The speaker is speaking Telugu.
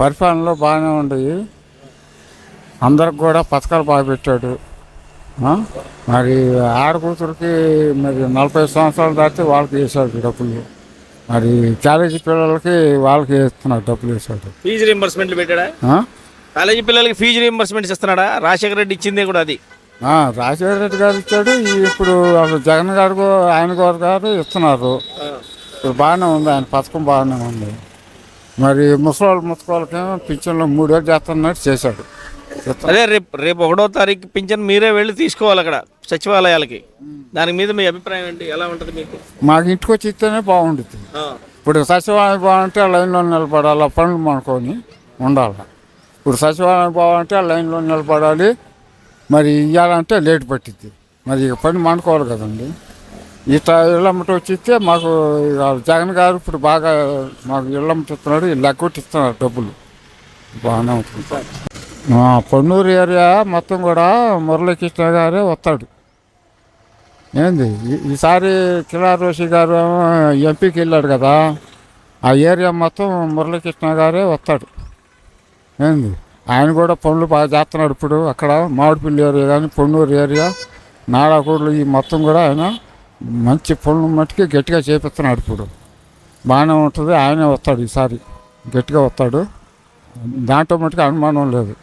పరిపాలనలో బాగానే ఉండేవి. అందరికి కూడా పథకాలు బాగా పెట్టాడు. మరి ఆడకూతురికి మరి 40 సంవత్సరాలు దాటితే వాళ్ళకి వేసాడు డబ్బులు. మరి కాలేజీ పిల్లలకి వాళ్ళకి వేస్తున్నాడు, డబ్బులు వేసాడు. ఫీజు రీంబర్స్మెంట్లు పెట్టాడా? కాలేజీ పిల్లలకి ఫీజు రీంబర్స్మెంట్ ఇస్తున్నాడా? రాజశేఖర రెడ్డి ఇచ్చిందే కూడా అది. రాజశేఖర రెడ్డి గారు ఇచ్చాడు. ఇప్పుడు అసలు జగన్ గారు ఆయన గారు ఇస్తున్నారు. ఇప్పుడు బాగానే ఉంది, ఆయన పథకం బాగానే ఉంది. మరి ముసలికేమో పింఛన్లో 3000 చేస్తున్నట్టు చేశాడు. అదే రేపు 1వ తారీఖు పింఛన్ మీరే వెళ్ళి తీసుకోవాలి అక్కడ సచివాలయాలకి. దాని మీద మీ అభిప్రాయం ఏంటి? ఎలా ఉంటుంది మీకు? మాకు ఇంటికి వచ్చి ఇస్తేనే బాగుంటుంది. ఇప్పుడు సచివాలయం బాగుంటే లైన్లో నిలబడాలి, పనులు అనుకొని ఉండాలి. ఇప్పుడు సచివాలయం బాగుంటే లైన్లో నిలబడాలి. మరి ఇవ్వాలంటే లేట్ పట్టిద్ది. మరి ఇక పని మానుకోవాలి కదండి. ఇట్లా ఇళ్ళమ్మట వచ్చి ఇస్తే మాకు జగన్ గారు ఇప్పుడు బాగా మాకు ఇళ్ళమ్మట ఇస్తున్నాడు, లెక్కొట్టి ఇస్తున్నారు డబ్బులు. బాగానే ఉంటుంది. పొన్నూరు ఏరియా మొత్తం కూడా మురళీకృష్ణ గారే వస్తాడు. ఏంది ఈసారి కిలార్ రోషి గారు ఎంపీకి వెళ్ళాడు కదా, ఆ ఏరియా మొత్తం మురళీకృష్ణ గారే వస్తాడు. ఏంది ఆయన కూడా పనులు బాగా చేస్తున్నాడు. ఇప్పుడు అక్కడ మామిడిపల్లి ఏరియా కానీ పొన్నూరు ఏరియా నాడాకూడలు ఈ మొత్తం కూడా ఆయన మంచి పనులు మట్టుకి గట్టిగా చేపిస్తున్నాడు. ఇప్పుడు బాగానే ఉంటుంది. ఆయనే వస్తాడు ఈసారి, గట్టిగా వస్తాడు. దాంట్లో మట్టుకు అనుమానం లేదు.